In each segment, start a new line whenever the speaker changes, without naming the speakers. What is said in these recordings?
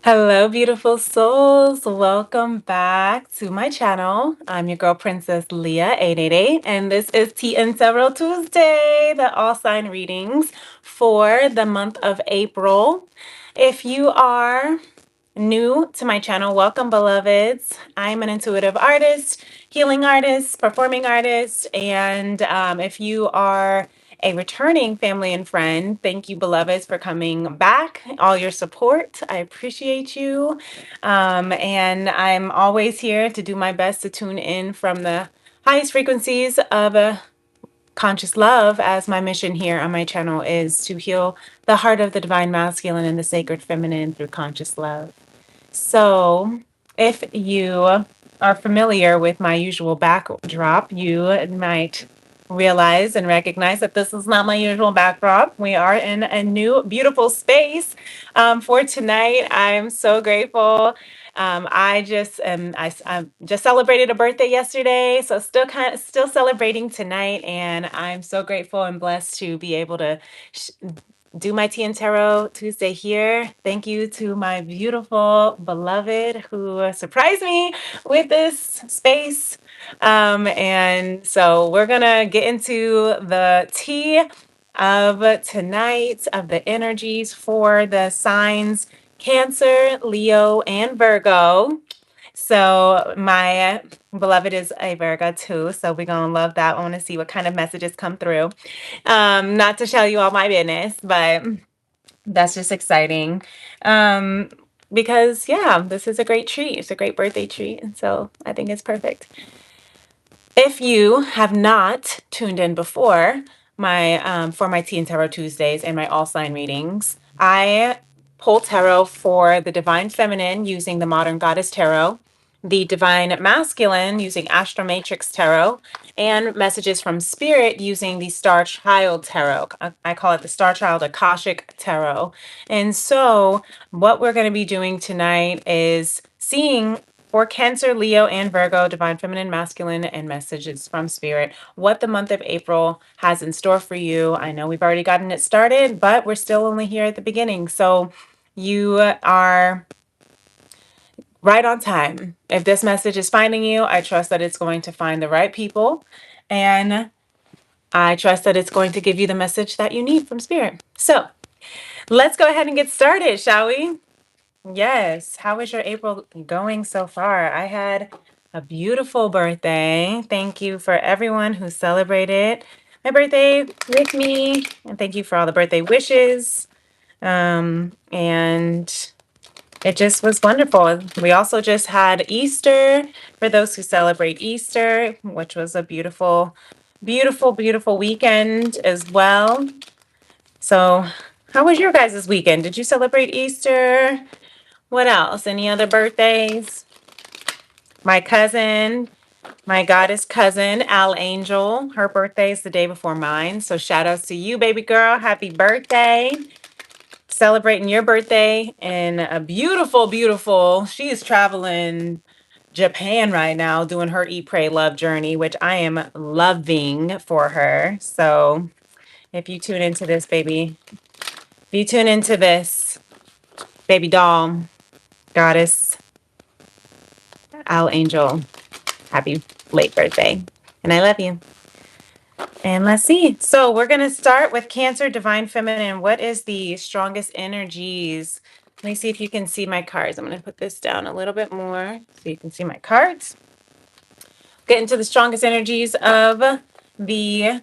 Hello, beautiful souls. Welcome back to my channel. I'm your girl, Princess Leah 888, and this is Tea+Tarot Tuesday, the all sign readings for the month of April. If you are new to my channel, welcome, beloveds. I'm an intuitive artist, healing artist, performing artist, and if you are a returning family and friend, thank you, beloveds, for coming back. All your support, I appreciate you. And I'm always here to do my best to tune in from the highest frequencies of conscious love, as my mission here on my channel is to heal the heart of the divine masculine and the sacred feminine through conscious love. So, if you are familiar with my usual backdrop, you might realize and recognize that this is not my usual backdrop. We are in a new, beautiful space for tonight. I'm so grateful. I just celebrated a birthday yesterday, so still celebrating tonight, and I'm so grateful and blessed to be able to do my Tea and Tarot Tuesday here. Thank you to my beautiful beloved who surprised me with this space. And so we're gonna get into the tea of tonight, of the energies for the signs Cancer, Leo, and Virgo. So my beloved is a Virgo too, so we're gonna love that. I want to see what kind of messages come through. Not to tell you all my business, but that's just exciting. Um, because yeah, this is a great treat. It's a great birthday treat, and so I think it's perfect. If you have not tuned in before, for my Tea and Tarot Tuesdays and my all sign readings, I pull tarot for the divine feminine using the Modern Goddess Tarot, the divine masculine using Astro Matrix Tarot, and messages from spirit using the Star Child Tarot. I call it the Star Child Akashic Tarot. And so what we're going to be doing tonight is seeing for Cancer, Leo, and Virgo, divine feminine, masculine, and messages from spirit, what the month of April has in store for you. I know we've already gotten it started, but we're still only here at the beginning. So you are right on time. If this message is finding you, I trust that it's going to find the right people. And I trust that it's going to give you the message that you need from spirit. So let's go ahead and get started, shall we? Yes. How is your April going so far? I had a beautiful birthday. Thank you for everyone who celebrated my birthday with me. And thank you for all the birthday wishes. And it just was wonderful. We also just had Easter for those who celebrate Easter, which was a beautiful, beautiful, beautiful weekend as well. So, how was your guys' weekend? Did you celebrate Easter? What else? Any other birthdays? My cousin, my goddess cousin, Al Angel, her birthday is the day before mine. So shout outs to you, baby girl. Happy birthday. Celebrating your birthday in a beautiful, beautiful, she is traveling Japan right now doing her Eat, Pray, Love journey, which I am loving for her. So if you tune into this, baby, if you tune into this, baby doll, goddess, Al Angel, happy late birthday. And I love you. And let's see. So we're going to start with Cancer, Divine Feminine. What is the strongest energies? Let me see if you can see my cards. I'm going to put this down a little bit more so you can see my cards. Get into the strongest energies of the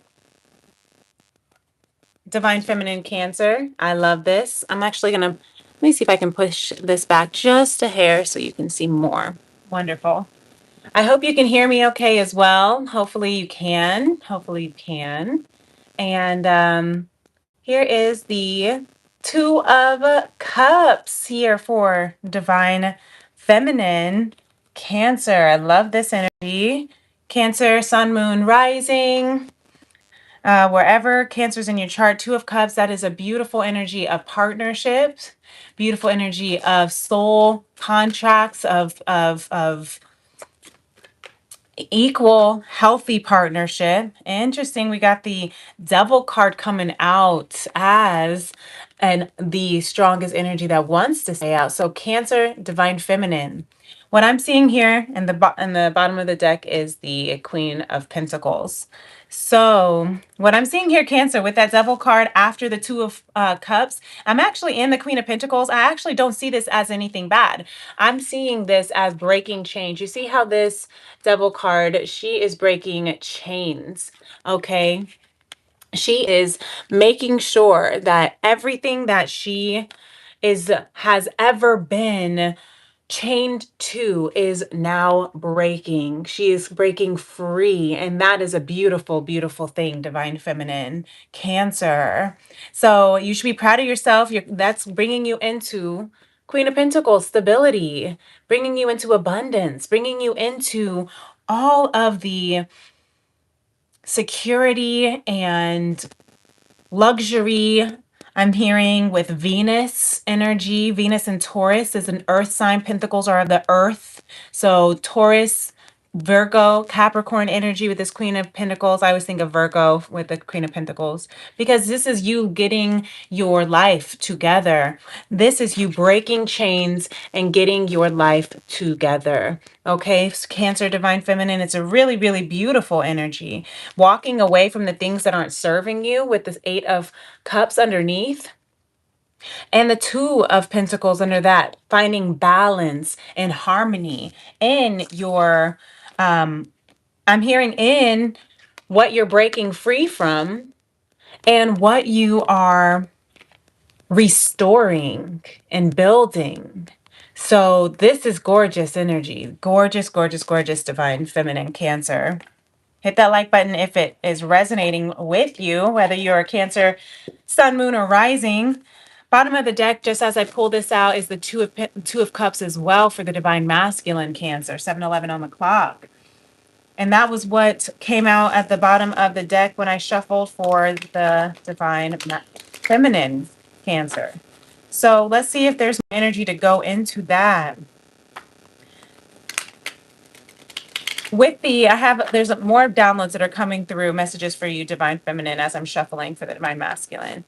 Divine Feminine Cancer. I love this. I'm actually going to, let me see if I can push this back just a hair so you can see more. Wonderful. I hope you can hear me okay as well. Hopefully you can. Hopefully you can. And here is the Two of Cups here for Divine Feminine Cancer. I love this energy. Cancer, Sun, Moon, Rising. Wherever Cancer's in your chart, Two of Cups, that is a beautiful energy of partnerships, beautiful energy of soul contracts, of equal, healthy partnership. Interesting. We got the Devil card coming out as and the strongest energy that wants to stay out. So Cancer, Divine Feminine. What I'm seeing here in the bottom of the deck is the Queen of Pentacles. So what I'm seeing here, Cancer, with that Devil card after the Two of Cups, I'm actually in the Queen of Pentacles. I actually don't see this as anything bad. I'm seeing this as breaking change. You see how this Devil card, she is breaking chains, okay? She is making sure that everything that she has ever been chained to is now breaking. She is breaking free, and that is a beautiful, beautiful thing, Divine Feminine, Cancer. So you should be proud of yourself. That's bringing you into Queen of Pentacles, stability, bringing you into abundance, bringing you into all of the security and luxury. I'm hearing with Venus energy. Venus and Taurus is an earth sign. Pentacles are of the earth. So Taurus, Virgo, Capricorn energy with this Queen of Pentacles. I always think of Virgo with the Queen of Pentacles because this is you getting your life together. This is you breaking chains and getting your life together. Okay, Cancer, Divine Feminine, it's a really, really beautiful energy. Walking away from the things that aren't serving you with this Eight of Cups underneath and the Two of Pentacles under that, finding balance and harmony in your, I'm hearing in what you're breaking free from and what you are restoring and building. So this is gorgeous energy. Gorgeous, gorgeous, gorgeous, Divine Feminine, Cancer. Hit that like button if it is resonating with you, whether you're a Cancer, Sun, Moon, or Rising. Bottom of the deck, just as I pull this out, is the Two of Cups as well for the Divine Masculine, Cancer, 7:11 on the clock. And that was what came out at the bottom of the deck when I shuffled for the Divine Feminine, Cancer. So let's see if there's energy to go into that. There's more downloads that are coming through, messages for you, Divine Feminine, as I'm shuffling for the Divine Masculine.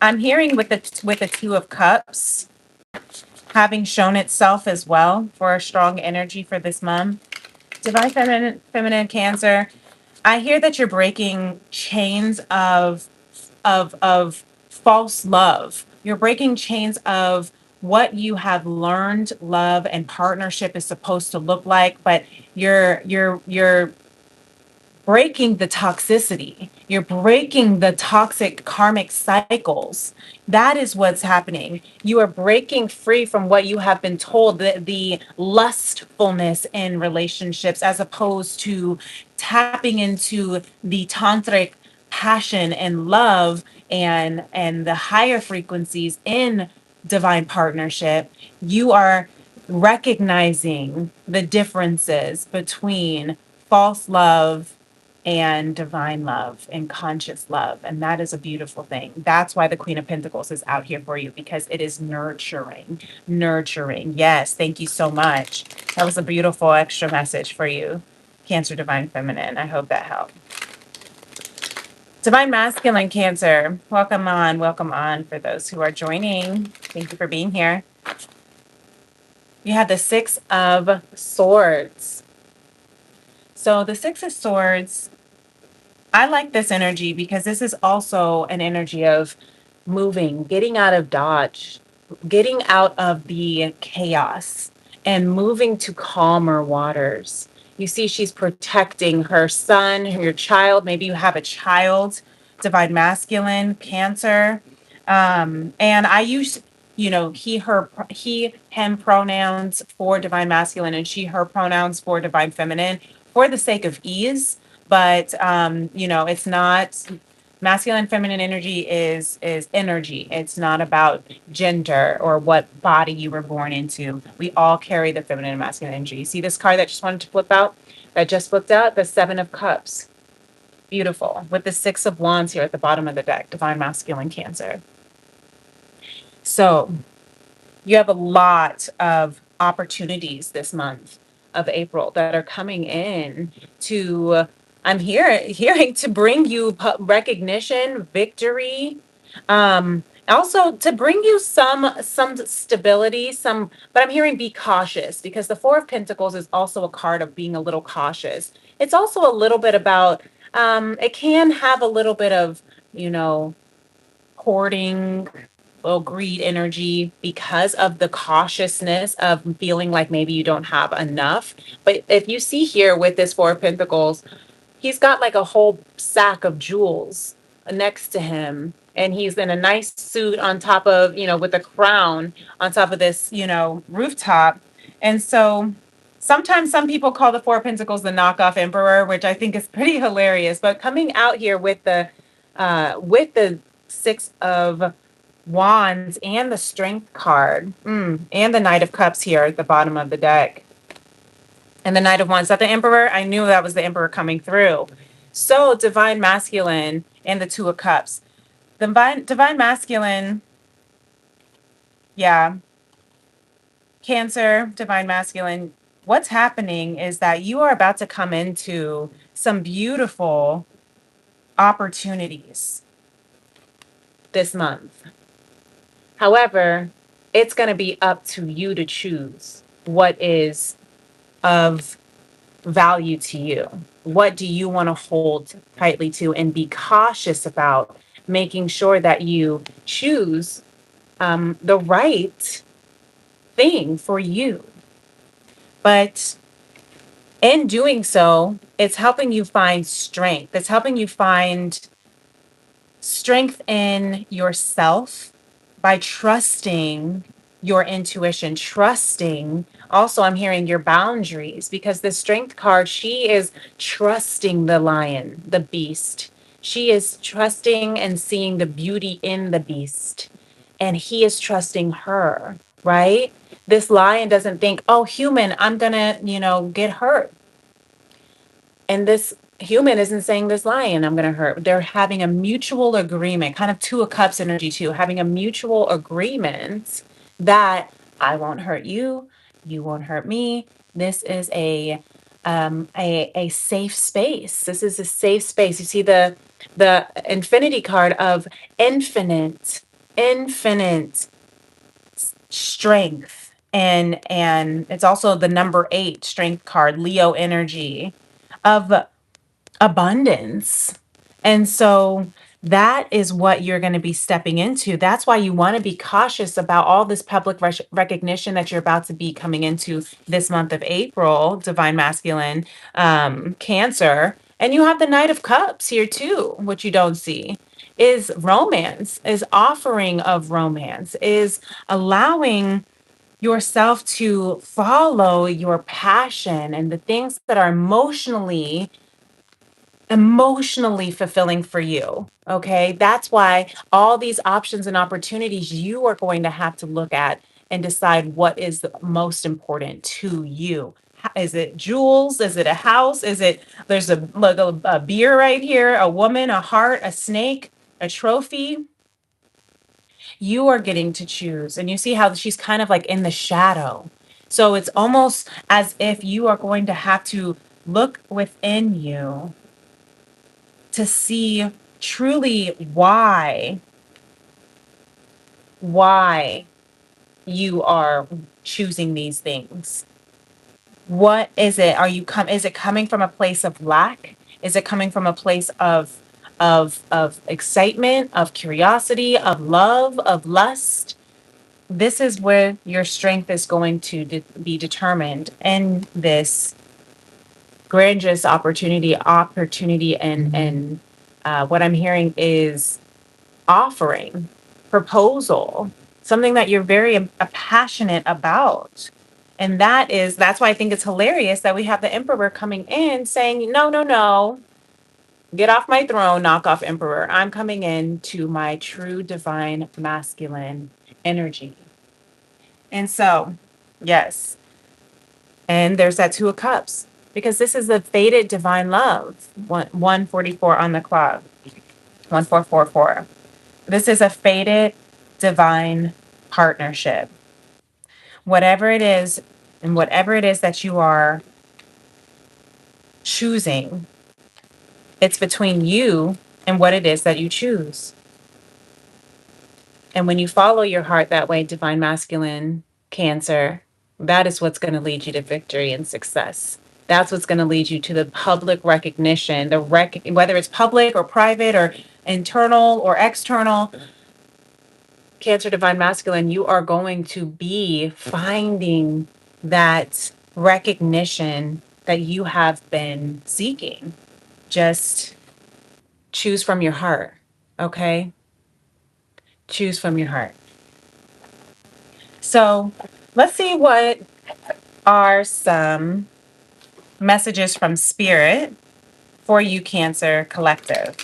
I'm hearing with the Two of Cups having shown itself as well for a strong energy for this month. Divine Feminine, Cancer. I hear that you're breaking chains of false love. You're breaking chains of what you have learned love and partnership is supposed to look like, but you're breaking the toxicity. You're breaking the toxic karmic cycles. That is what's happening. You are breaking free from what you have been told, the lustfulness in relationships, as opposed to tapping into the tantric passion and love and the higher frequencies in divine partnership. You are recognizing the differences between false love and divine love and conscious love. And that is a beautiful thing. That's why the Queen of Pentacles is out here for you, because it is nurturing. Nurturing. Yes. Thank you so much. That was a beautiful extra message for you, Cancer, Divine Feminine. I hope that helped. Divine Masculine, Cancer. Welcome on. Welcome on for those who are joining. Thank you for being here. You have the Six of Swords. So the Six of Swords, I like this energy because this is also an energy of moving, getting out of Dodge, getting out of the chaos and moving to calmer waters. You see, she's protecting her son, your child. Maybe you have a child, Divine Masculine, Cancer. And I use, he, him pronouns for Divine Masculine and she, her pronouns for Divine Feminine for the sake of ease. But, it's not masculine and feminine energy is energy. It's not about gender or what body you were born into. We all carry the feminine and masculine energy. See this card that just wanted to flip out? That just flipped out? The Seven of Cups. Beautiful. With the Six of Wands here at the bottom of the deck. Divine Masculine, Cancer. So you have a lot of opportunities this month of April that are coming in to, hearing to bring you recognition, victory, Also to bring you some stability, but I'm hearing be cautious, because the Four of Pentacles is also a card of being a little cautious. It's also a little bit about it can have a little bit of, you know, hoarding, little greed energy, because of the cautiousness of feeling like maybe you don't have enough. But if you see here with this Four of Pentacles, he's got like a whole sack of jewels next to him, and he's in a nice suit on top of, with a crown on top of this, rooftop. And so sometimes some people call the Four of Pentacles the knockoff emperor, which I think is pretty hilarious. But coming out here with the Six of Wands and the Strength card, and the Knight of Cups here at the bottom of the deck, and the Knight of Wands. Is that the Emperor? I knew that was the Emperor coming through. So Divine Masculine and the Two of Cups. Divine Masculine, yeah. Cancer, Divine Masculine. What's happening is that you are about to come into some beautiful opportunities this month. However, it's going to be up to you to choose what is of value to you. What do you want to hold tightly to and be cautious about, making sure that you choose the right thing for you. But in doing so, it's helping you find strength. It's helping you find strength in yourself by trusting your intuition, trusting. Also, I'm hearing your boundaries, because the Strength card, she is trusting the lion, the beast. She is trusting and seeing the beauty in the beast, and he is trusting her, right? This lion doesn't think, oh, human, I'm gonna, get hurt. And this human isn't saying, this lion, I'm going to hurt. They're having a mutual agreement, kind of Two of Cups energy too, having a mutual agreement that I won't hurt you, you won't hurt me. This is a safe space. This is a safe space. You see the infinity card of infinite strength, and it's also the number 8 strength card, Leo energy of abundance. And so that is what you're going to be stepping into. That's why you want to be cautious about all this public recognition that you're about to be coming into this month of April, Divine Masculine, Cancer. And you have the Knight of Cups here too. What you don't see is romance, is offering of romance, is allowing yourself to follow your passion and the things that are emotionally fulfilling for you. Okay. That's why all these options and opportunities you are going to have to look at and decide what is the most important to you. Is it jewels? Is it a house? Is it, there's a beer right here, a woman, a heart, a snake, a trophy? You are getting to choose. And you see how she's kind of like in the shadow. So it's almost as if you are going to have to look within you to see truly why you are choosing these things. What is it? Is it coming from a place of lack? Is it coming from a place of excitement, of curiosity, of love, of lust? This is where your strength is going to be determined in this grandiose opportunity, and what I'm hearing is offering, proposal, something that you're very passionate about. And that's why I think it's hilarious that we have the Emperor coming in saying, no, no, no, get off my throne, knock off Emperor. I'm coming in to my true divine masculine energy. And so, yes. And there's that Two of Cups, because this is the fated divine love. 144 on the clock. 1444. This is a fated divine partnership. Whatever it is, and whatever it is that you are choosing, it's between you and what it is that you choose. And when you follow your heart that way, divine masculine, Cancer, that is what's going to lead you to victory and success. That's what's going to lead you to the public recognition, whether it's public or private or internal or external. Cancer, divine masculine, you are going to be finding that recognition that you have been seeking. Just choose from your heart, okay? Choose from your heart. So let's see what are some messages from Spirit for you, Cancer Collective.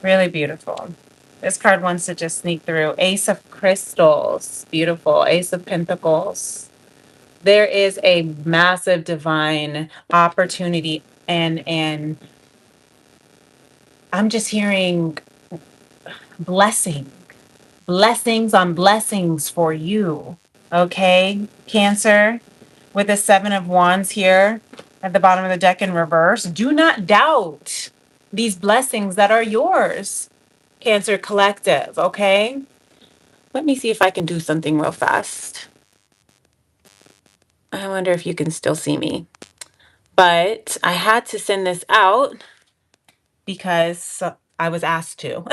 Really beautiful. This card wants to just sneak through. Ace of Crystals. Beautiful. Ace of Pentacles. There is a massive divine opportunity, and I'm just hearing blessing. Blessings on blessings for you. Okay, Cancer, with the Seven of Wands here at the bottom of the deck in reverse. Do not doubt these blessings that are yours, Cancer Collective, okay? Let me see if I can do something real fast. I wonder if you can still see me. But I had to send this out because I was asked to.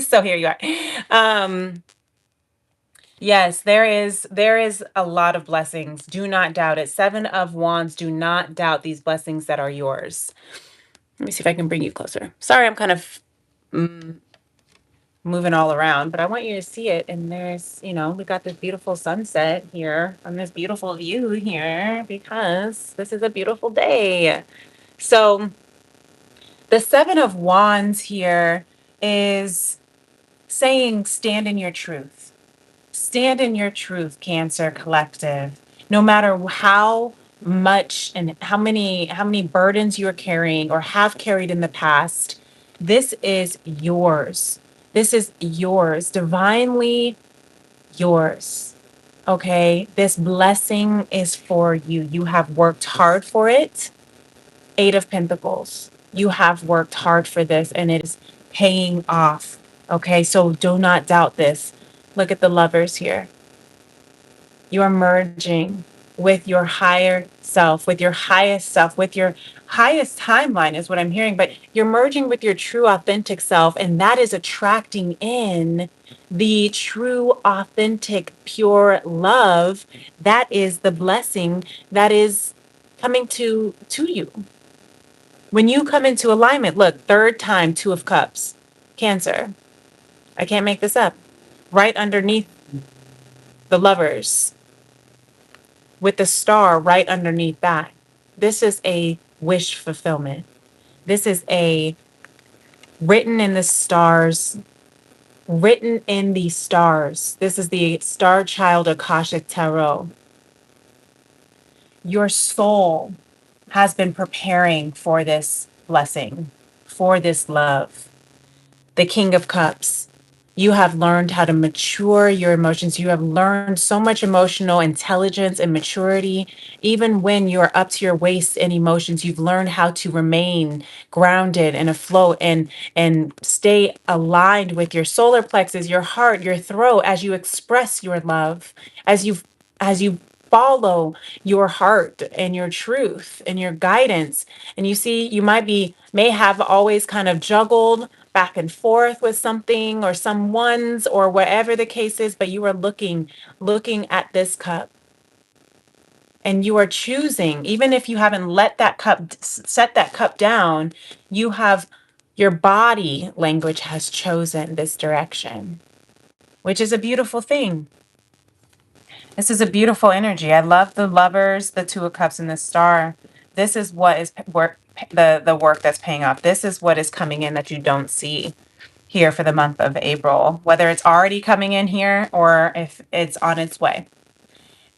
So here you are. Yes, there is a lot of blessings. Do not doubt it. Seven of Wands, do not doubt these blessings that are yours. Let me see if I can bring you closer. Sorry, I'm kind of moving all around, but I want you to see it. And there's, we got this beautiful sunset here on this beautiful view here because this is a beautiful day. So the Seven of Wands here is saying stand in your truth. Stand in your truth, Cancer Collective. No matter how much and how many burdens you're carrying or have carried in the past, this is yours. This is yours, divinely yours. Okay? This blessing is for you. You have worked hard for it. Eight of Pentacles. You have worked hard for this and it is paying off. Okay? So do not doubt this. Look at the Lovers here. You are merging with your higher self, with your highest self, with your highest timeline, is what I'm hearing. But you're merging with your true, authentic self, and that is attracting in the true, authentic, pure love. That is the blessing that is coming to you. When you come into alignment, look, third time, Two of Cups, Cancer. I can't make this up. Right underneath the Lovers, with the star right underneath that. This is a wish fulfillment. This is a written in the stars, written in the stars. This is the Star Child Akashic Tarot. Your soul has been preparing for this blessing, for this love. The King of Cups. You have learned how to mature your emotions. You have learned so much emotional intelligence and maturity. Even when you're up to your waist in emotions, you've learned how to remain grounded and afloat and stay aligned with your solar plexus, your heart, your throat as you express your love, as you follow your heart and your truth and your guidance. And you see, you may have always kind of juggled back and forth with something or someone's or whatever the case is, but you are looking at this cup and you are choosing. Even if you haven't set that cup down, your body language has chosen this direction, which is a beautiful thing. This is a beautiful energy. I love the Lovers, the Two of Cups, and the Star. This is what is the work that's paying off. This is what is coming in that you don't see here for the month of April, whether it's already coming in here or if it's on its way.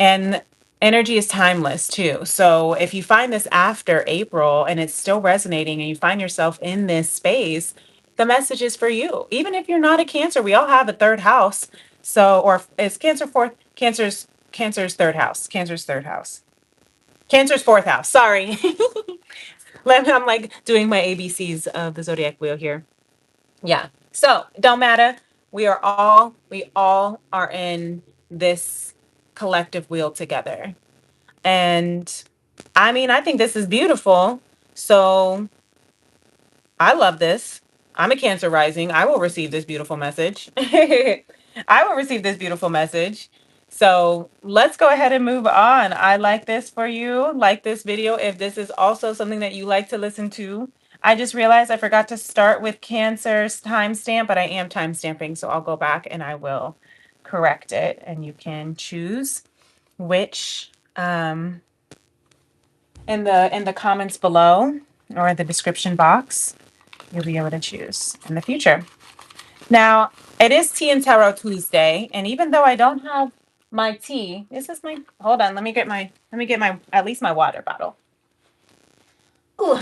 And energy is timeless too. So if you find this after April and it's still resonating and you find yourself in this space, the message is for you. Even if you're not a Cancer, we all have a third house. So, or is Cancer fourth? Cancer's third house. Cancer's third house. Cancer's fourth house. Sorry. I'm like doing my ABCs of the zodiac wheel here. Yeah. So it don't matter. We all are in this collective wheel together. And I mean, I think this is beautiful. So I love this. I'm a Cancer rising. I will receive this beautiful message. I will receive this beautiful message. So let's go ahead and move on. I like this for you. Like this video. If this is also something that you like to listen to, I just realized I forgot to start with Cancer's timestamp, but I am timestamping. So I'll go back and I will correct it. And you can choose which in the comments below or the description box. You'll be able to choose in the future. Now, it is Tea and Tarot Tuesday, and even though I don't have my tea, this is my, hold on, let me get my, at least my water bottle. Ooh.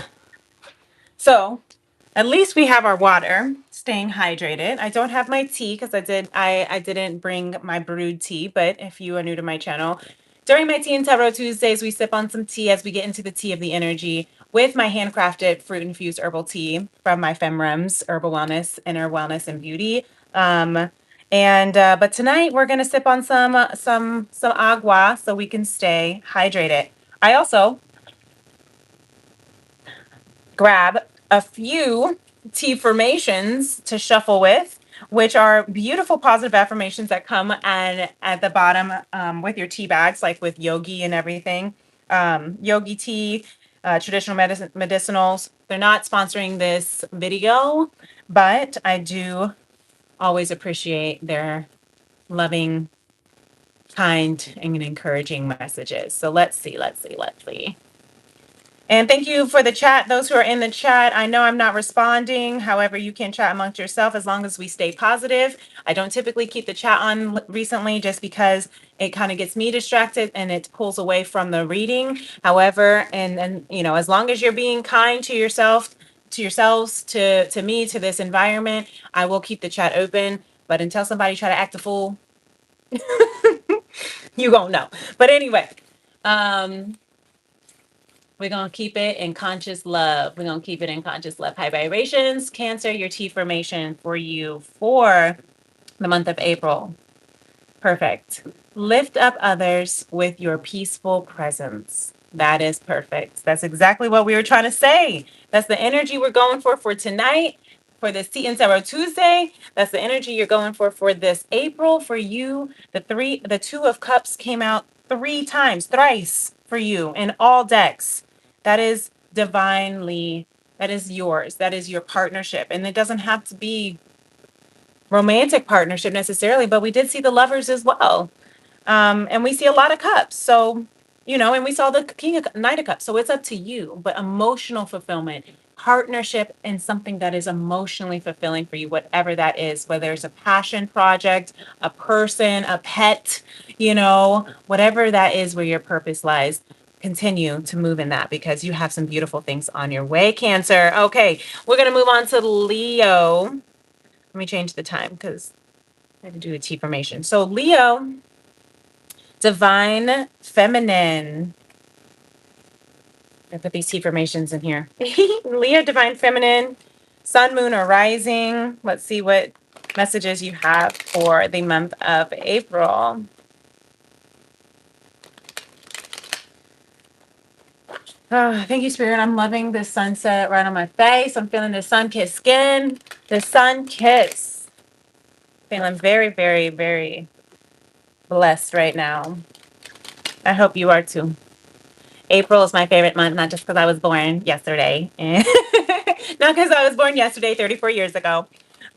So, at least we have our water, staying hydrated. I don't have my tea because I didn't bring my brewed tea, but if you are new to my channel, during my Tea and Tarot Tuesdays, we sip on some tea as we get into the tea of the energy with my handcrafted fruit-infused herbal tea from my FemRems, Herbal Wellness, Inner Wellness and Beauty. But tonight we're gonna sip on some agua so we can stay hydrated. I also grab a few tea formations to shuffle with, which are beautiful positive affirmations that come and at the bottom with your tea bags, like with yogi and everything. Yogi tea, traditional medicinals. They're not sponsoring this video, but I do always appreciate their loving, kind, and encouraging messages. So let's see. And thank you for the chat, those who are in the chat. I know I'm not responding. However, you can chat amongst yourself as long as we stay positive. I don't typically keep the chat on recently just because it kind of gets me distracted and it pulls away from the reading. However, and you know, as long as you're being kind to yourself, to yourselves, to me, to this environment, I will keep the chat open. But until somebody try to act a fool, you gonna know. But anyway, um, we're going to keep it in conscious love. We're going to keep it in conscious love. High vibrations, Cancer, your tea formation for you for the month of April. Perfect. Lift up others with your peaceful presence. That is perfect. That's exactly what we were trying to say. That's the energy we're going for tonight, for this Tea and Tarot Tuesday. That's the energy you're going for this April for you. The Two of Cups came out thrice for you in all decks. That is divinely, that is yours. That is your partnership. And it doesn't have to be romantic partnership necessarily, but we did see the Lovers as well. And we see a lot of cups. So, you know, and we saw the Knight of Cups. So it's up to you. But emotional fulfillment, partnership, and something that is emotionally fulfilling for you, whatever that is, whether it's a passion project, a person, a pet, you know, whatever that is where your purpose lies. Continue to move in that because you have some beautiful things on your way, Cancer. Okay, we're going to move on to Leo. Let me change the time because I had to do a T formation. So Leo, divine feminine. I put these T formations in here. Leo, divine feminine, sun, moon, or rising. Let's see what messages you have for the month of April. Oh, thank you, Spirit. I'm loving this sunset right on my face. I'm feeling the sun-kissed skin. The sun kiss. Feeling very, very, very blessed right now. I hope you are too. April is my favorite month, not just because I was born yesterday, and not because I was born yesterday, 34 years ago,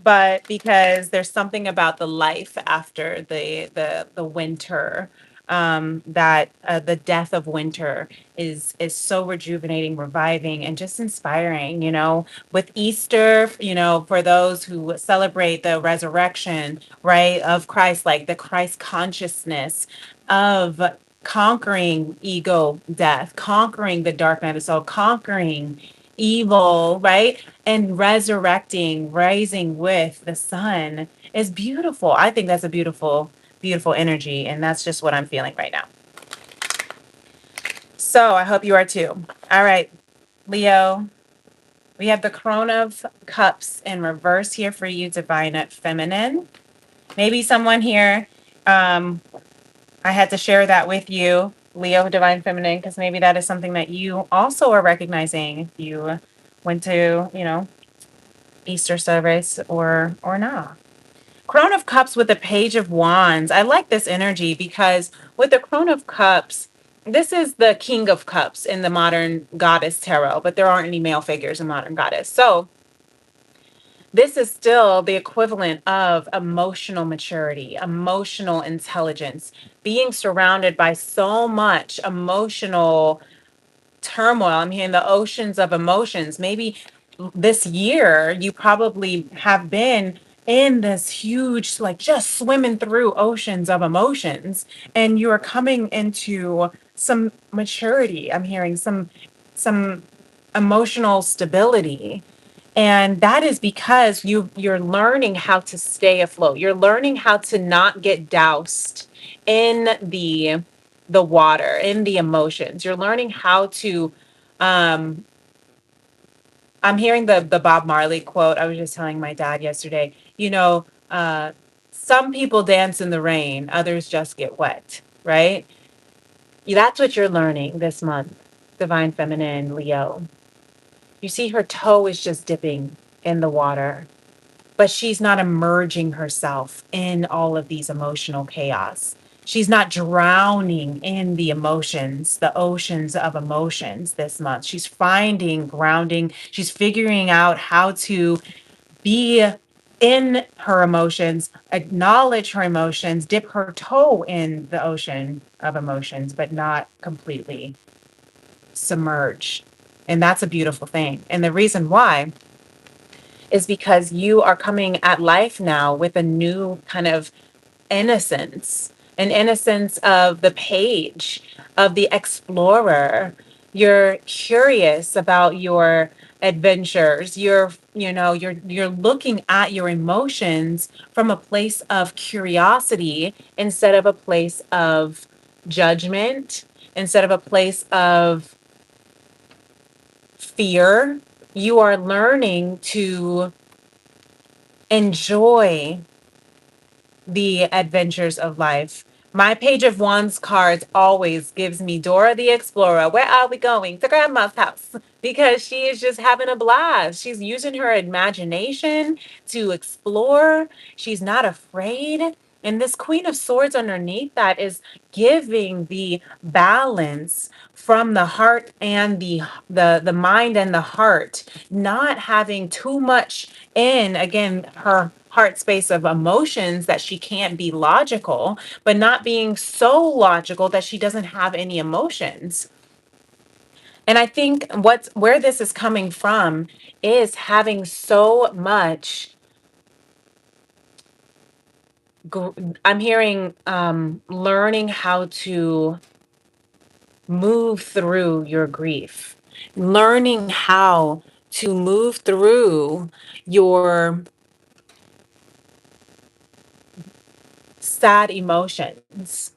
but because there's something about the life after the winter, that the death of winter is so rejuvenating, reviving, and just inspiring. You know, with Easter, you know, for those who celebrate the resurrection, right, of Christ, like the Christ consciousness of conquering ego death, conquering the dark night of soul, conquering evil, right? And resurrecting, rising with the sun is beautiful. I think that's a beautiful, beautiful energy. And that's just what I'm feeling right now. So I hope you are too. All right, Leo, We have the Crone of Cups in reverse here for you, Divine Feminine. Maybe someone here, I had to share that with you, Leo, Divine Feminine, because maybe that is something that you also are recognizing if you went to, Easter service or not. Crone of Cups with the Page of Wands. I like this energy because with the Crone of Cups, this is the King of Cups in the modern Goddess Tarot, but there aren't any male figures in modern Goddess. So this is still the equivalent of emotional maturity, emotional intelligence, being surrounded by so much emotional turmoil. I'm hearing the oceans of emotions. Maybe this year you probably have been in this huge, like just swimming through oceans of emotions, and you are coming into some maturity. I'm hearing some emotional stability. And that is because you're learning how to stay afloat. You're learning how to not get doused in the water, in the emotions. You're learning how to um I'm hearing the Bob Marley quote. I was just telling my dad yesterday, some people dance in the rain, others just get wet, right? That's what you're learning this month, Divine Feminine Leo. You see her toe is just dipping in the water, but she's not immersing herself in all of these emotional chaos. She's not drowning in the emotions, the oceans of emotions this month. She's finding grounding. She's figuring out how to be in her emotions, acknowledge her emotions, dip her toe in the ocean of emotions, but not completely submerge. And that's a beautiful thing. And the reason why is because you are coming at life now with a new kind of innocence, an innocence of the page, of the explorer. You're curious about your adventures. You're looking at your emotions from a place of curiosity instead of a place of judgment, instead of a place of fear. You are learning to enjoy the adventures of life. My Page of Wands cards always gives me Dora the Explorer. Where are we going? To Grandma's house. Because she is just having a blast. She's using her imagination to explore. She's not afraid. And this Queen of Swords underneath that is giving the balance from the heart and the mind and the heart, not having too much in, again, her heart space of emotions that she can't be logical, but not being so logical that she doesn't have any emotions. And I think where this is coming from is having so much I'm hearing learning how to move through your grief, learning how to move through your sad emotions.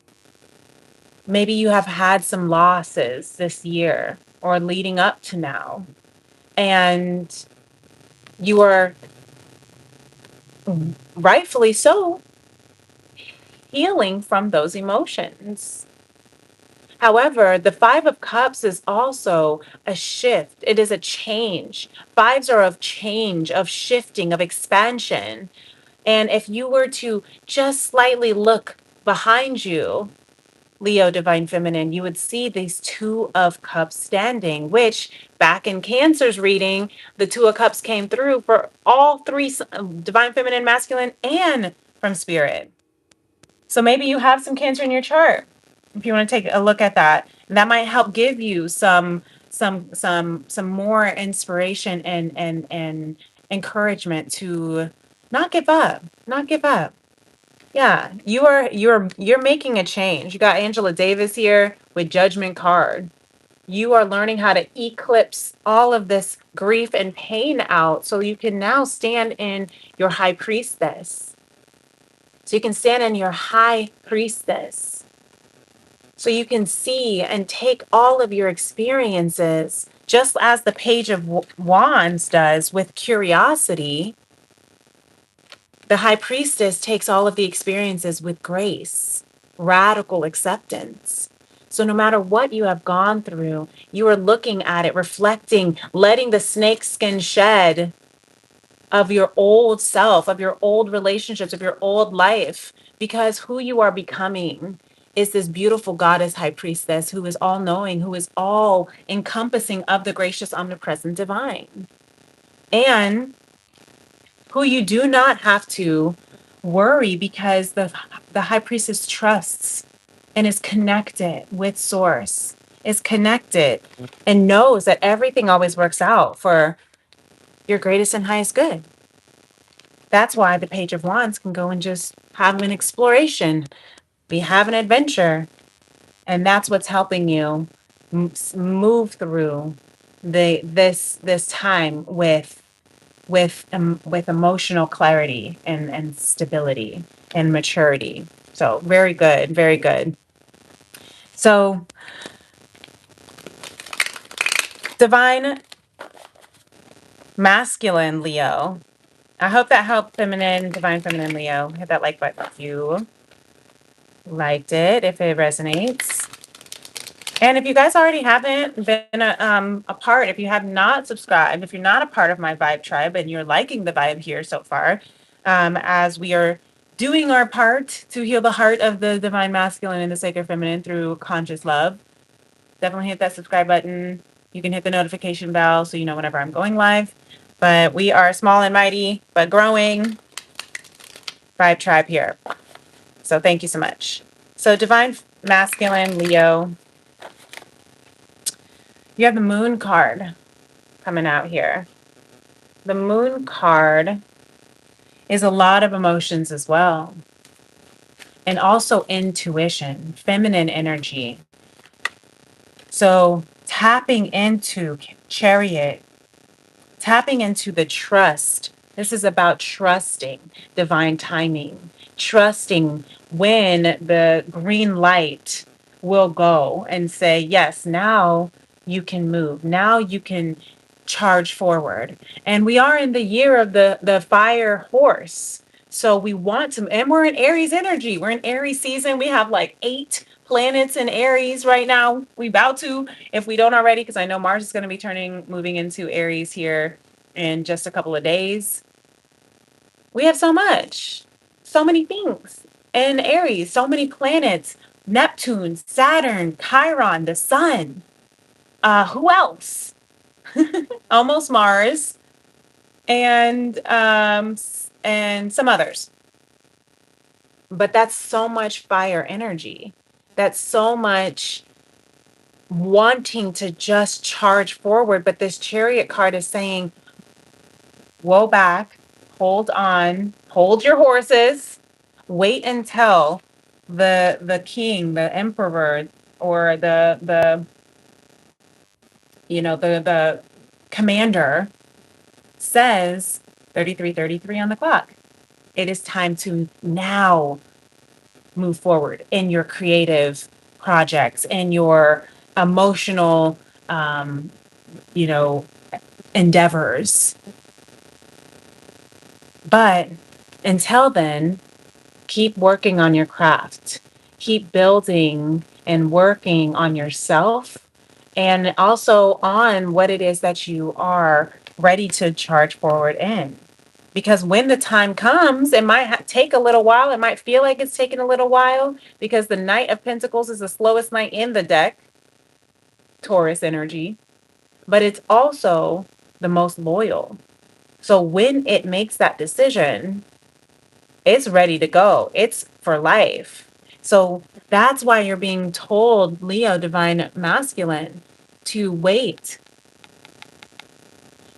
Maybe you have had some losses this year or leading up to now, and you are rightfully so healing from those emotions. However, the Five of Cups is also a shift. It is a change. Fives are of change, of shifting, of expansion. And if you were to just slightly look behind you, Leo, Divine Feminine, you would see these Two of Cups standing, which back in Cancer's reading, the Two of Cups came through for all three, Divine Feminine, Masculine, and from Spirit. So maybe you have some Cancer in your chart. If you want to take a look at that, that might help give you some more inspiration and encouragement to not give up, not give up. Yeah, you're making a change. You got Angela Davis here with Judgment card. You are learning how to eclipse all of this grief and pain out so you can now stand in your high priestess. So you can stand in your high priestess. So you can see and take all of your experiences just as the Page of Wands does with curiosity, the High Priestess takes all of the experiences with grace, radical acceptance. So no matter what you have gone through, you are looking at it, reflecting, letting the snakeskin shed of your old self, of your old relationships, of your old life, because who you are becoming is this beautiful goddess high priestess who is all knowing, who is all encompassing of the gracious, omnipresent divine. And who you do not have to worry because the high priestess trusts and is connected with source, is connected and knows that everything always works out for your greatest and highest good. That's why the Page of Wands can go and just have an exploration, have an adventure. And that's what's helping you move through this time with emotional clarity and stability and maturity. So very good, very good. So divine masculine Leo. I hope that helped divine feminine Leo. Hit that like button if you liked it, if it resonates. And if you guys already haven't been a part, if you have not subscribed, if you're not a part of my vibe tribe and you're liking the vibe here so far, as we are doing our part to heal the heart of the divine masculine and the sacred feminine through conscious love, definitely hit that subscribe button. You can hit the notification bell so you know whenever I'm going live. But we are small and mighty, but growing vibe tribe here. So thank you so much. So divine masculine Leo, you have the moon card coming out here. The moon card is a lot of emotions as well. And also intuition, feminine energy. So tapping into Chariot, tapping into the trust. This is about trusting divine timing, trusting when the green light will go and say, yes, now you can move. Now you can charge forward. And we are in the year of the fire horse. So we want to, and we're in Aries energy. We're in Aries season. We have like 8 planets in Aries right now. We about to, if we don't already, because I know Mars is going to be moving into Aries here in just a couple of days. We have so much, so many things in Aries, so many planets, Neptune, Saturn, Chiron, the sun. Who else? Almost Mars, and some others. But that's so much fire energy. That's so much wanting to just charge forward. But this Chariot card is saying, whoa back, hold on, hold your horses, wait until the king, the emperor, or the the commander says 33:33 on the clock. It is time to now move forward in your creative projects, in your emotional, you know, endeavors. But until then, keep working on your craft. Keep building and working on yourself and also on what it is that you are ready to charge forward in. Because when the time comes, it might take a little while. It might feel like it's taking a little while because the Knight of Pentacles is the slowest knight in the deck, Taurus energy, but it's also the most loyal. So when it makes that decision, it's ready to go. It's for life. So that's why you're being told, Leo, divine masculine, to wait,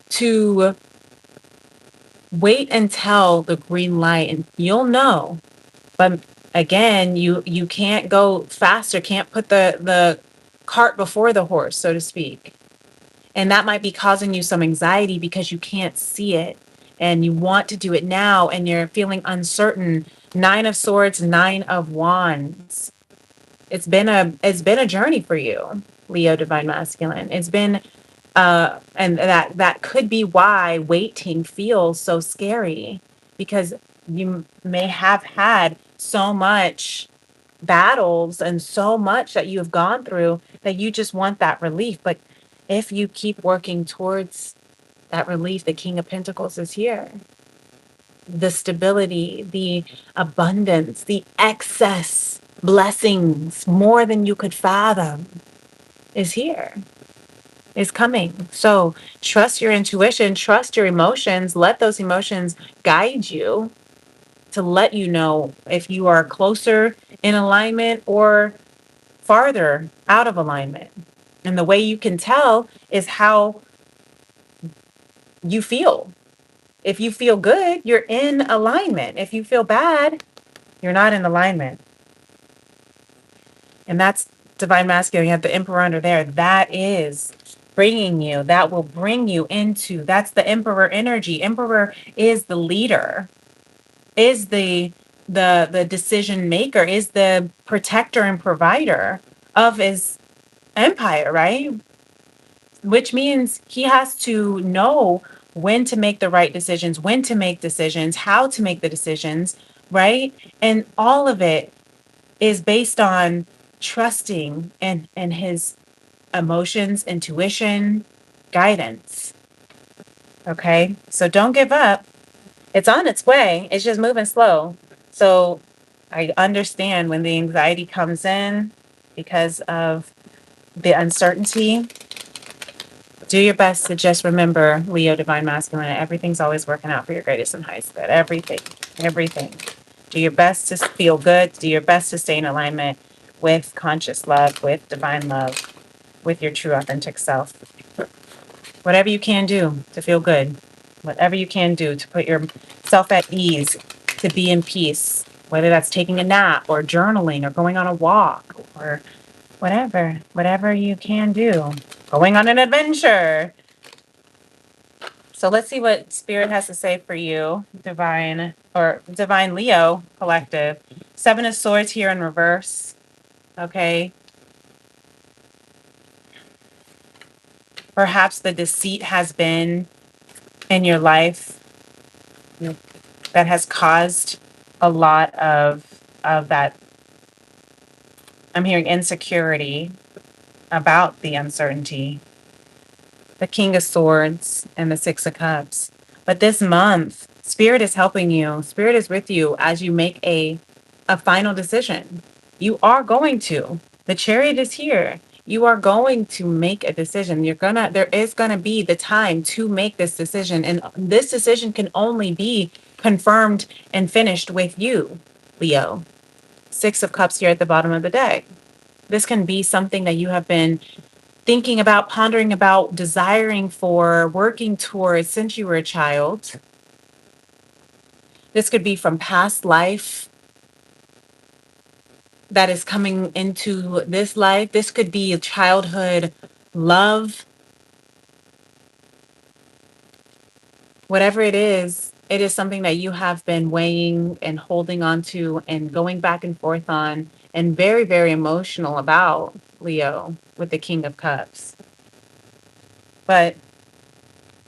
to wait until the green light, and you'll know. But again, you can't go faster, can't put the cart before the horse, so to speak. And that might be causing you some anxiety because you can't see it and you want to do it now and you're feeling uncertain. 9 of Swords, 9 of Wands. It's been a journey for you, Leo divine masculine. It's been And that could be why waiting feels so scary, because you may have had so much battles and so much that you have gone through that you just want that relief. But if you keep working towards that relief, the King of Pentacles is here. The stability, the abundance, the excess blessings, more than you could fathom, is here, is coming. So trust your intuition, trust your emotions, let those emotions guide you to let you know if you are closer in alignment or farther out of alignment. And the way you can tell is how you feel. If you feel good, you're in alignment. If you feel bad, you're not in alignment. And that's divine masculine. You have the emperor under there. That is bringing you, that will bring you into, that's the emperor energy. Emperor is the leader, is the decision maker, is the protector and provider of his empire, right? Which means he has to know when to make the right decisions, when to make decisions, how to make the decisions, right? And all of it is based on trusting and his emotions, intuition, guidance. Okay? So don't give up. It's on its way. It's just moving slow. So I understand when the anxiety comes in because of the uncertainty. Do your best to just remember, Leo, divine masculine, everything's always working out for your greatest and highest good. Everything, everything. Do your best to feel good. Do your best to stay in alignment with conscious love, with divine love, with your true authentic self. Whatever you can do to feel good, whatever you can do to put yourself at ease, to be in peace, whether that's taking a nap or journaling or going on a walk or whatever you can do, going on an adventure. So let's see what Spirit has to say for you, Divine Leo Collective. Seven of Swords here in reverse. Okay. Perhaps the deceit has been in your life that has caused a lot of that. I'm hearing insecurity about the uncertainty. The King of Swords and the Six of Cups. But this month, Spirit is helping you. Spirit is with you as you make a final decision. You are going to. The Chariot is here. You are going to make a decision. There is gonna be the time to make this decision. And this decision can only be confirmed and finished with you, Leo. Six of Cups here at the bottom of the deck. This can be something that you have been thinking about, pondering about, desiring for, working towards since you were a child. This could be from past life that is coming into this life. This could be a childhood love. Whatever it is something that you have been weighing and holding on to and going back and forth on and very, very emotional about, Leo, with the King of Cups. But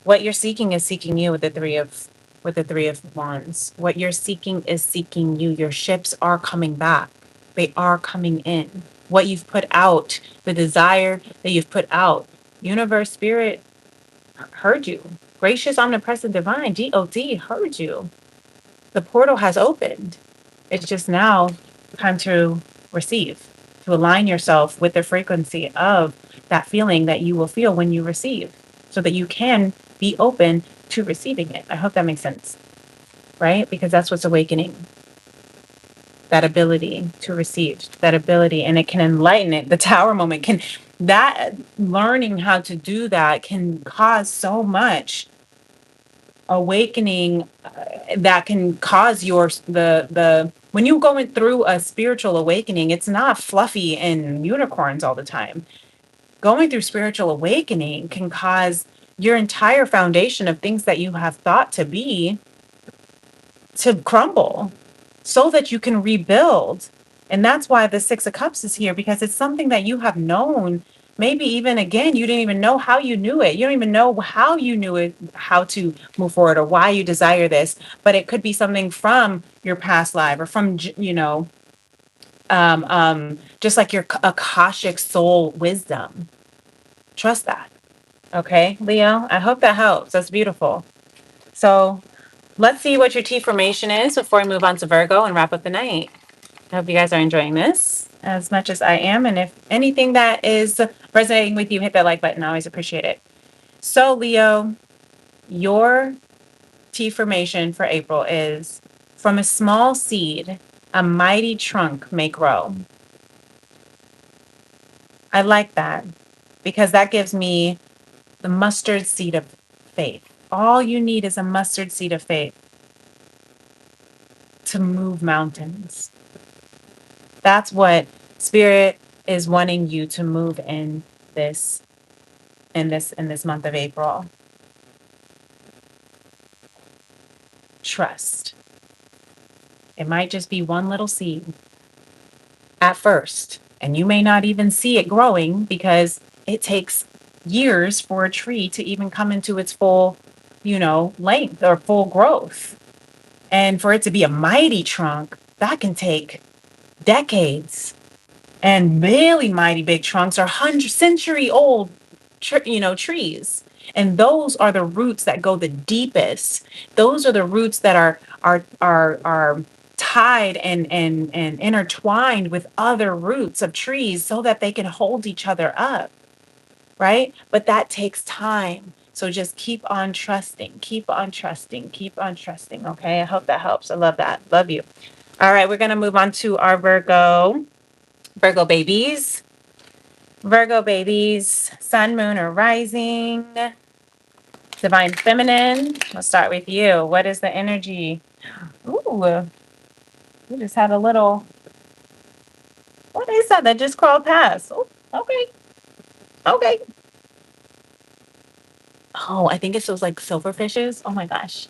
what you're seeking is seeking you with the three of wands. What you're seeking is seeking you. Your ships are coming back. They are coming in. What you've put out, the desire that you've put out, universe, spirit heard you. Gracious, omnipresent, divine, God heard you. The portal has opened. It's just now time to receive, to align yourself with the frequency of that feeling that you will feel when you receive, so that you can be open to receiving it. I hope that makes sense, right? Because that's what's awakening. That ability to receive, that ability, and it can enlighten it. The tower moment can, that learning how to do that can cause so much awakening that can cause the when you're going through a spiritual awakening, it's not fluffy and unicorns all the time. Going through spiritual awakening can cause your entire foundation of things that you have thought to be to crumble so that you can rebuild. And that's why the Six of Cups is here, because it's something that you have known maybe even again, you didn't even know how you knew it. You don't even know how you knew it, how to move forward or why you desire this. But it could be something from your past life or from, just like your Akashic soul wisdom. Trust that. Okay, Leo, I hope that helps. That's beautiful. So let's see what your T formation is before we move on to Virgo and wrap up the night. I hope you guys are enjoying this as much as I am. And if anything that is resonating with you, hit that like button. I always appreciate it. So, Leo, your T formation for April is from a small seed, a mighty trunk may grow. I like that because that gives me the mustard seed of faith. All you need is a mustard seed of faith to move mountains. That's what spirit is wanting you to move this in this month of April. Trust. It might just be one little seed at first, and you may not even see it growing because it takes years for a tree to even come into its full, length or full growth. And for it to be a mighty trunk, that can take decades. And really mighty big trunks are 100-century old, trees. And those are the roots that go the deepest. Those are the roots that are tied and intertwined with other roots of trees so that they can hold each other up, right? But that takes time. So just keep on trusting, keep on trusting, keep on trusting. Okay. I hope that helps. I love that. Love you. All right. We're going to move on to our Virgo babies. Virgo babies, sun, moon, or rising. Divine feminine. Let's start with you. What is the energy? Ooh, we just had a little. What is that just crawled past? Oh, okay. Okay. Oh, I think it's those like silverfishes. Oh my gosh.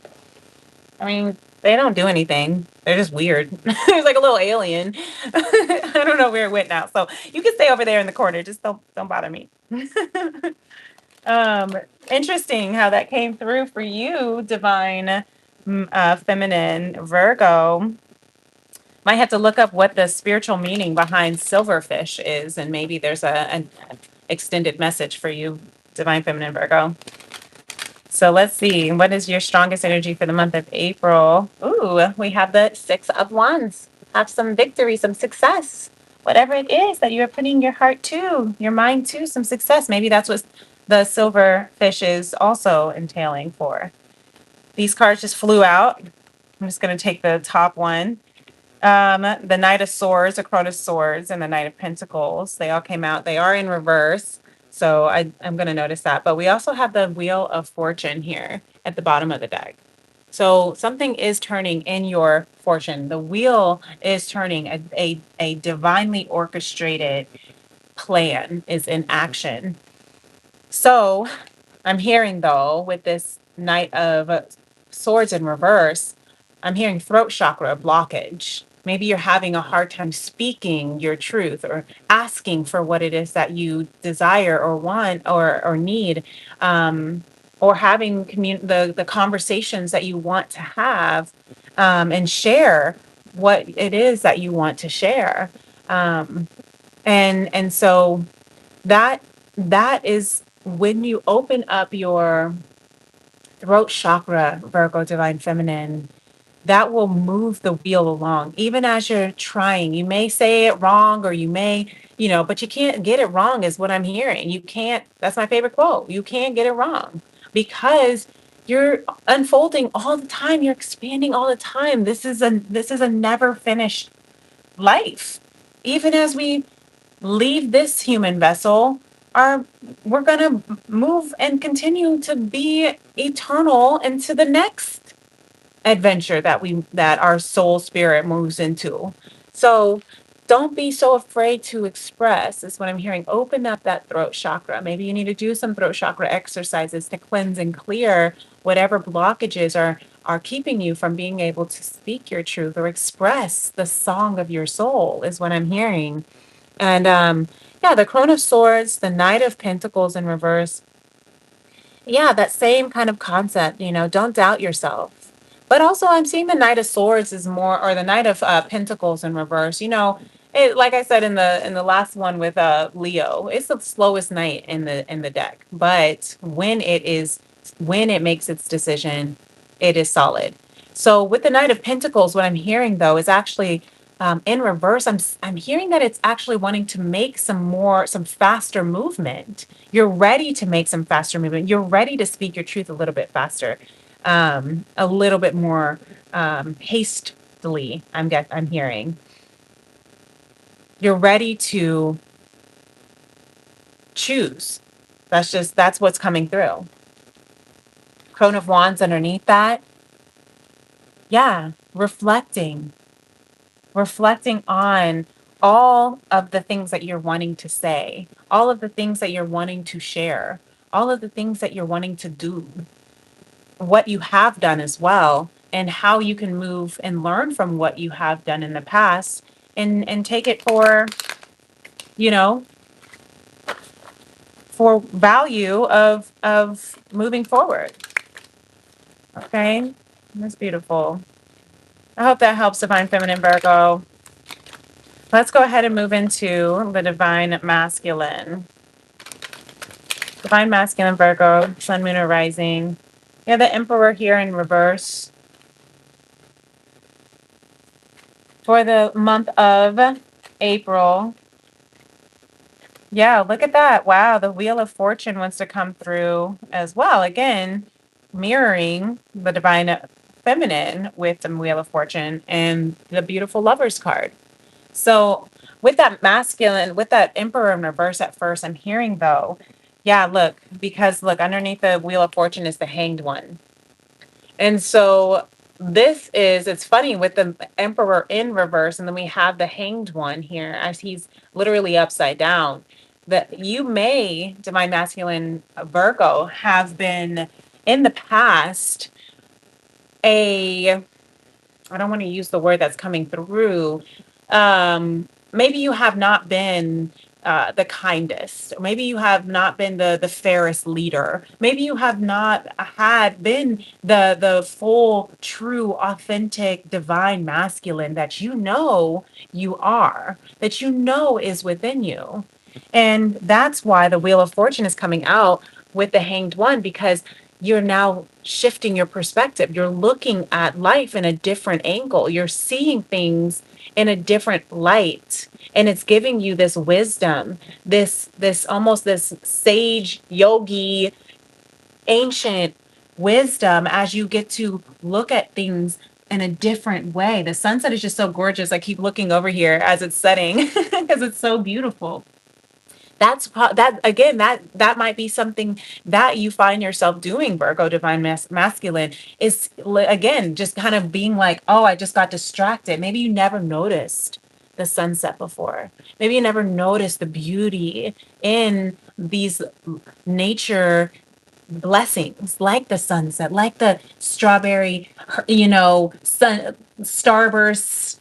I mean, they don't do anything. They're just weird. There's like a little alien. I don't know where it went now. So you can stay over there in the corner. Just don't bother me. Um, Interesting how that came through for you, divine feminine Virgo. Might have to look up what the spiritual meaning behind silverfish is, and maybe there's an extended message for you, divine feminine Virgo. So let's see. What is your strongest energy for the month of April? Ooh, we have the Six of Wands. Have some victory, some success. Whatever it is that you're putting your heart to, your mind to, some success. Maybe that's what the silver fish is also entailing for. These cards just flew out. I'm just going to take the top one. The Knight of Swords, the Crown of Swords, and the Knight of Pentacles. They all came out. They are in reverse. So I'm going to notice that. But we also have the Wheel of Fortune here at the bottom of the deck. So something is turning in your fortune. The wheel is turning. A divinely orchestrated plan is in action. So I'm hearing, though, with this Knight of Swords in reverse, I'm hearing throat chakra blockage. Maybe you're having a hard time speaking your truth or asking for what it is that you desire or want or need, or having the conversations that you want to have, and share what it is that you want to share. And so that that is when you open up your throat chakra, Virgo divine feminine, that will move the wheel along. Even as you're trying, you may say it wrong or you may, but you can't get it wrong is what I'm hearing. You can't, that's my favorite quote. You can't get it wrong because you're unfolding all the time. You're expanding all the time. This is a never finished life. Even as we leave this human vessel, are we're going to move and continue to be eternal into the next adventure that our soul spirit moves into. So don't be so afraid to express is what I'm hearing. Open up that throat chakra. Maybe you need to do some throat chakra exercises to cleanse and clear whatever blockages are keeping you from being able to speak your truth or express the song of your soul is what I'm hearing. And Yeah, the Crone of Swords, the Knight of Pentacles in reverse. Yeah, that same kind of concept, don't doubt yourself. But also I'm seeing the Knight of Swords is more, or the Knight of Pentacles in reverse. Like I said in the last one with Leo, it's the slowest knight in the deck. But when it makes its decision, it is solid. So with the Knight of Pentacles, what I'm hearing though is actually in reverse. I'm hearing that it's actually wanting to make some faster movement. You're ready to make some faster movement. You're ready to speak your truth a little bit faster, a little bit more hastily. I'm hearing you're ready to choose. That's what's coming through. Crone of Wands underneath that. Yeah, reflecting on all of the things that you're wanting to say, all of the things that you're wanting to share, all of the things that you're wanting to do, what you have done as well, and how you can move and learn from what you have done in the past and take it you know, for value of moving forward. Okay? That's beautiful. I hope that helps, Divine Feminine Virgo. Let's go ahead and move into the Divine Masculine. Divine Masculine Virgo, Sun, Moon, or Rising. Yeah, the Emperor here in reverse for the month of April. Yeah, look at that. Wow, the Wheel of Fortune wants to come through as well. Again, mirroring the Divine Feminine with the Wheel of Fortune and the beautiful Lover's card. So with that masculine, with that Emperor in reverse at first, I'm hearing though, yeah, look, underneath the Wheel of Fortune is the Hanged One. And so it's funny with the Emperor in reverse, and then we have the Hanged One here as he's literally upside down. That you may, Divine Masculine Virgo, have been in the past a I don't want to use the word that's coming through. Maybe you have not been the kindest. Or maybe you have not been the fairest leader. Maybe you have not had been the full, true, authentic, divine masculine that you are, that is within you. And that's why the Wheel of Fortune is coming out with the Hanged One, because you're now shifting your perspective. You're looking at life in a different angle. You're seeing things in a different light. And it's giving you this wisdom, this almost this sage yogi ancient wisdom as you get to look at things in a different way. The sunset is just so gorgeous. I keep looking over here as it's setting because it's so beautiful. That again, that might be something that you find yourself doing, Virgo, Divine Masculine, is again just kind of being like, oh, I just got distracted. Maybe you never noticed the sunset before. Maybe you never noticed the beauty in these nature blessings, like the sunset, like the strawberry, starburst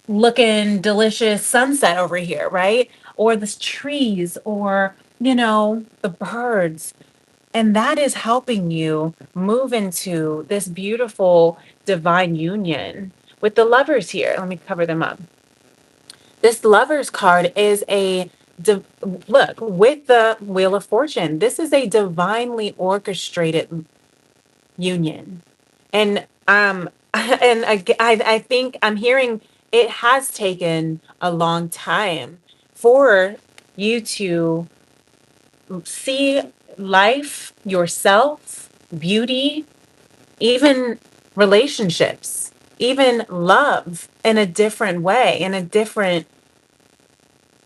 looking delicious sunset over here, right? Or the trees, or, the birds. And that is helping you move into this beautiful divine union with the lovers here. Let me cover them up. This lovers card is look, with the Wheel of Fortune, this is a divinely orchestrated union. And and I think I'm hearing it has taken a long time for you to see life, yourself, beauty, even relationships, even love in a different way, in a different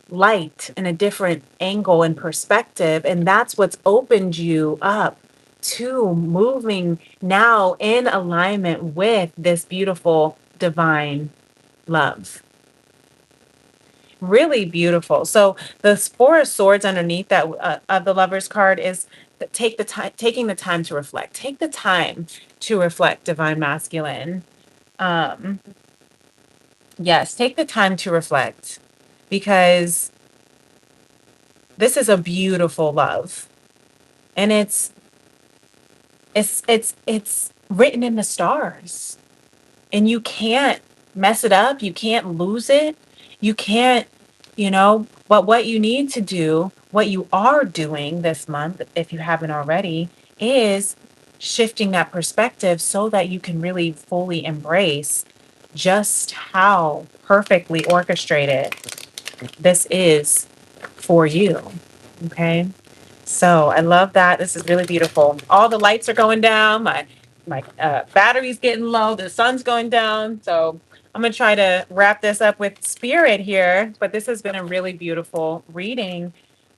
light, in a different angle and perspective. And that's what's opened you up to moving now in alignment with this beautiful divine love. Really beautiful. So the Four of Swords underneath that of the Lover's card is taking the time to reflect. Take the time to reflect, Divine Masculine. Um, yes, take the time to reflect, because This is a beautiful love. And it's written in the stars. And you can't mess it up. You can't lose it. You can't, but what you need to do, what you are doing this month, if you haven't already, is shifting that perspective so that you can really fully embrace just how perfectly orchestrated this is for you. Okay. So I love that. This is really beautiful. All the lights are going down. My battery's getting low. The sun's going down. So I'm gonna try to wrap this up with spirit here. But this has been a really beautiful reading.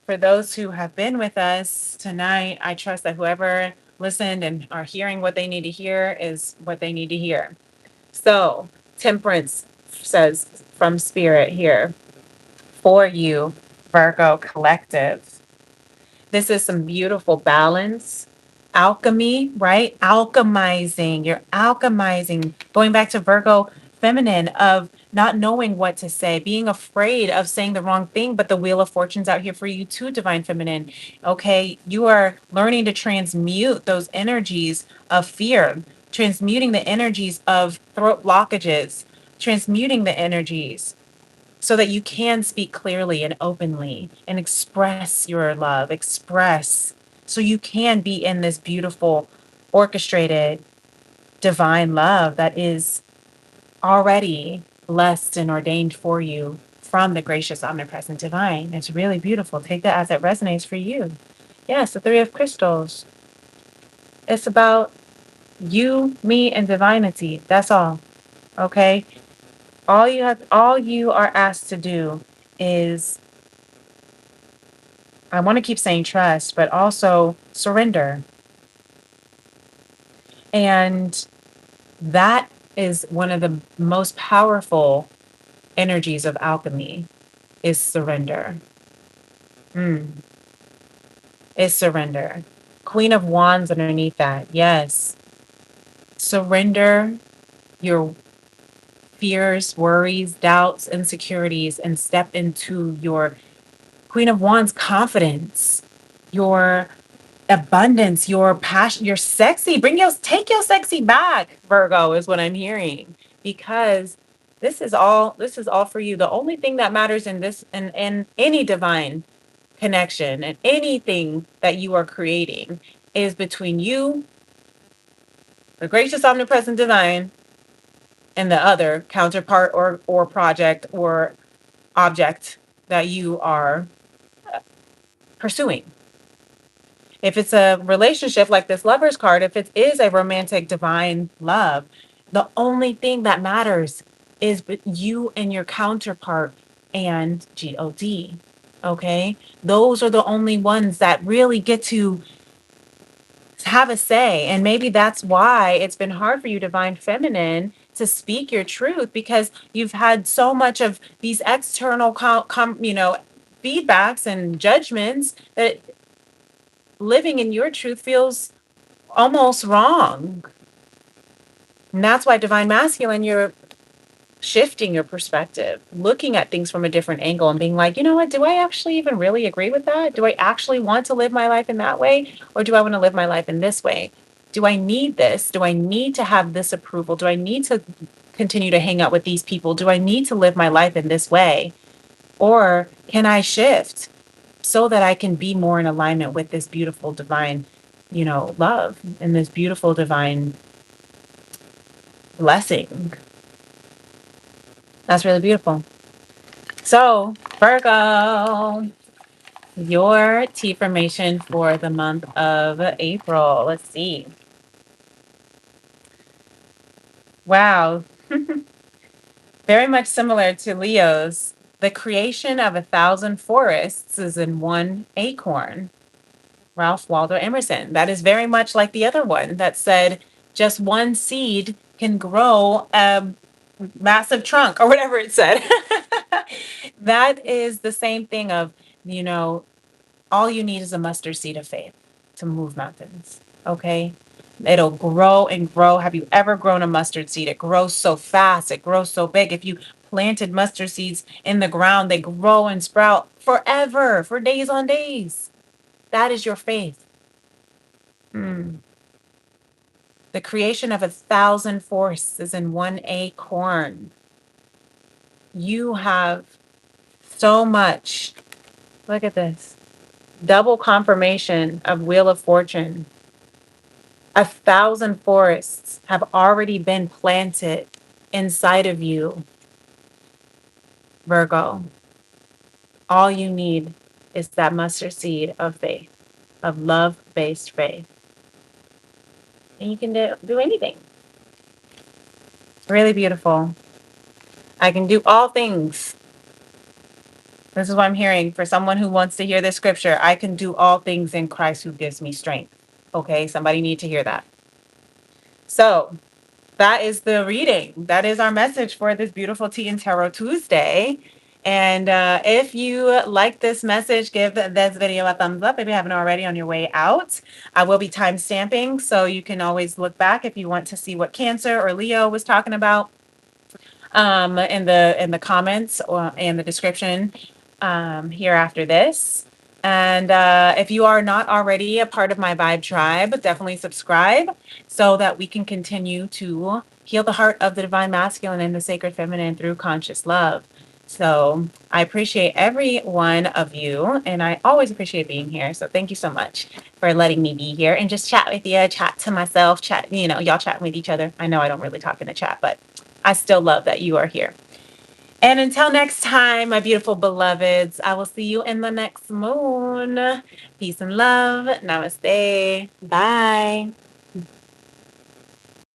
For those who have been with us tonight, I trust that whoever listened and are hearing what they need to hear is what they need to hear. So Temperance says from spirit here for you, Virgo Collective. This is some beautiful balance, alchemy, right? Alchemizing. You're alchemizing. Going back to Virgo feminine of not knowing what to say, being afraid of saying the wrong thing, but the wheel of fortune's out here for you too, divine feminine. Okay, you are learning to transmute those energies of fear, transmuting the energies of throat blockages, transmuting the energies so that you can speak clearly and openly and express your love, express so you can be in this beautiful, orchestrated, divine love that is already blessed and ordained for you from the gracious, omnipresent divine. It's really beautiful. Take that as it resonates for you. Yes, the Three of Crystals. It's about you, me, and divinity. That's all. Okay? All you are asked to do is, I want to keep saying trust, but also surrender. And that is one of the most powerful energies of alchemy is surrender. Mm, is surrender. Queen of Wands underneath that. Yes. Surrender your fears, worries, doubts, insecurities, and step into your Queen of Wands confidence, your abundance, your passion, your sexy. Take your sexy back, Virgo, is what I'm hearing. Because this is all for you. The only thing that matters in this in any divine connection and anything that you are creating is between you, the gracious omnipresent divine, and the other counterpart or project or object that you are pursuing. If it's a relationship like this Lover's card, if it is a romantic divine love, the only thing that matters is you and your counterpart and God. Okay? Those are the only ones that really get to have a say. And maybe that's why it's been hard for you, divine feminine, to speak your truth because you've had so much of these external feedbacks and judgments that living in your truth feels almost wrong. And that's why divine masculine, you're shifting your perspective, looking at things from a different angle and being like, you know what, do I actually even really agree with that? Do I actually want to live my life in that way? Or do I want to live my life in this way? Do I need this? Do I need to have this approval? Do I need to continue to hang out with these people? Do I need to live my life in this way? Or can I shift so that I can be more in alignment with this beautiful divine, love and this beautiful divine blessing? That's really beautiful. So, Virgo, your tea formation for the month of April. Let's see. Wow. Very much similar to Leo's. The creation of 1,000 forests is in one acorn. Ralph Waldo Emerson. That is very much like the other one that said just one seed can grow a massive trunk or whatever it said. That is the same thing of, you know, all you need is a mustard seed of faith to move mountains. Okay. It'll grow and grow. Have you ever grown a mustard seed? It grows so fast. It grows so big. If you planted mustard seeds in the ground. They grow and sprout forever, for days on days. That is your faith. Mm. The creation of 1,000 forests is in one acorn. You have so much. Look at this. Double confirmation of Wheel of Fortune. 1,000 forests have already been planted inside of you, Virgo. All you need is that mustard seed of faith, of love-based faith. And you can do anything. Really beautiful. I can do all things. This is what I'm hearing for someone who wants to hear this scripture. I can do all things in Christ who gives me strength. Okay, somebody need to hear that. So that is the reading. That is our message for this beautiful Tea and Tarot Tuesday. And if you like this message, give this video a thumbs up if you haven't already on your way out. I will be time stamping, so you can always look back if you want to see what Cancer or Leo was talking about in the comments or in the description here after this. And if you are not already a part of my Vibe Tribe, definitely subscribe so that we can continue to heal the heart of the Divine Masculine and the Sacred Feminine through conscious love. So I appreciate every one of you, and I always appreciate being here. So thank you so much for letting me be here and just chat with you, chat to myself, chat, y'all chat with each other. I know I don't really talk in the chat, but I still love that you are here. And until next time, my beautiful beloveds, I will see you in the next moon. Peace and love. Namaste. Bye.